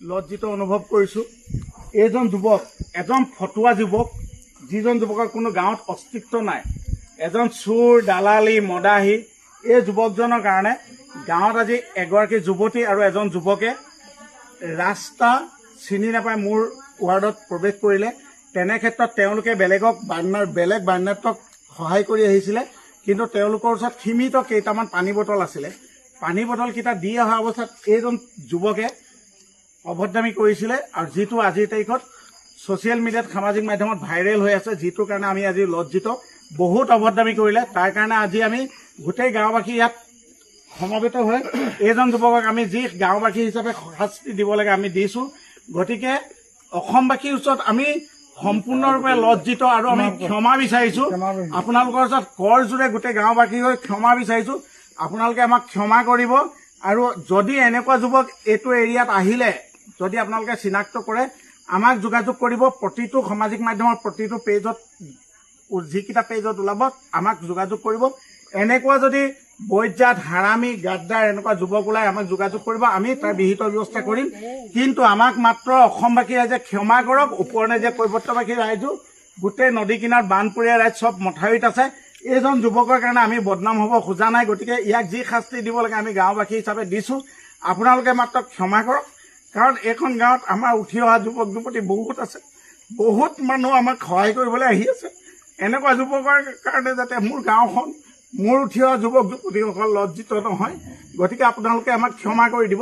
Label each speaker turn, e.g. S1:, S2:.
S1: লজ্জিত অনুভৱ কৰিছোঁ। এইজন যুৱক এজন ফটুৱা যুৱক, যিজন যুৱকৰ কোনো গাঁৱত অস্তিত্ব নাই, এজন চোৰ, দালালি, মদাহী। এই যুৱকজনৰ কাৰণে গাঁৱত আজি এগৰাকী যুৱতী আৰু এজন যুৱকে ৰাস্তা চিনি নাপাই মোৰ ৱাৰ্ডত প্ৰৱেশ কৰিলে। তেনে ক্ষেত্ৰত তেওঁলোকে বেলেগ বান্যাত্মক সহায় কৰি আহিছিলে, কিন্তু তেওঁলোকৰ ওচৰত সীমিত কেইটামান পানী বটল আছিলে। পানী বটলকেইটা দি অহা অৱস্থাত এইজন যুৱকে অভদ্ৰামী কৰিছিলে, আৰু যিটো আজিৰ তাৰিখত ছ'চিয়েল মিডিয়াত, সামাজিক মাধ্যমত ভাইৰেল হৈ আছে, যিটোৰ কাৰণে আমি আজি লজ্জিত। বহুত অভদ্ৰামী কৰিলে, তাৰ কাৰণে আজি আমি গোটেই গাঁওবাসী ইয়াত সমবেত হৈ এইজন যুৱকক আমি যি গাঁওবাসী হিচাপে শাস্তি দিব লাগে আমি দিছোঁ। গতিকে অসমবাসীৰ ওচৰত আমি সম্পূৰ্ণৰূপে লজ্জিত আৰু আমি ক্ষমা বিচাৰিছোঁ। আপোনালোকৰ ওচৰত কৰজোৰে গোটেই গাঁওবাসী হৈ ক্ষমা বিচাৰিছোঁ। আপোনালোকে আমাক ক্ষমা কৰিব, আৰু যদি এনেকুৱা যুৱক এইটো এৰিয়াত আহিলে যদি আপোনালোকে চিনাক্ত কৰে, আমাক যোগাযোগ কৰিব। প্ৰতিটো সামাজিক মাধ্যমৰ প্ৰতিটো পেজত, যিকেইটা পেজত ওলাব, আমাক যোগাযোগ কৰিব। এনেকুৱা যদি বৈজাত, হাৰামী, গাদ্দাৰ এনেকুৱা যুৱক ওলাই আমাক যোগাযোগ কৰিব, আমি তাৰ বিহিত ব্যৱস্থা কৰিম। কিন্তু আমাক মাত্ৰ অসমবাসী ৰাইজে ক্ষমা কৰক। ওপৰনেজিয়া কৈৱৰ্তবাসী ৰাইজো গোটেই নদী কিনাৰত, বানপৰীয়া ৰাইজ চব মথাউৰিত আছে। এইজন যুৱকৰ কাৰণে আমি বদনাম হ'ব খোজা নাই। গতিকে ইয়াক যি শাস্তি দিব লাগে আমি গাঁওবাসী হিচাপে দিছোঁ। আপোনালোকে মাত্ৰ ক্ষমা কৰক, কাৰণ এইখন গাঁৱত আমাৰ উঠি অহা যুৱক যুৱতী বহুত আছে। বহুত মানুহ আমাক সহায় কৰিবলৈ আহি আছে। এনেকুৱা যুৱকৰ কাৰণে যাতে মোৰ গাঁওখন, মোৰ উঠি অহা যুৱক যুৱতীসকল লজ্জিত নহয়। গতিকে আপোনালোকে আমাক ক্ষমা কৰি দিব।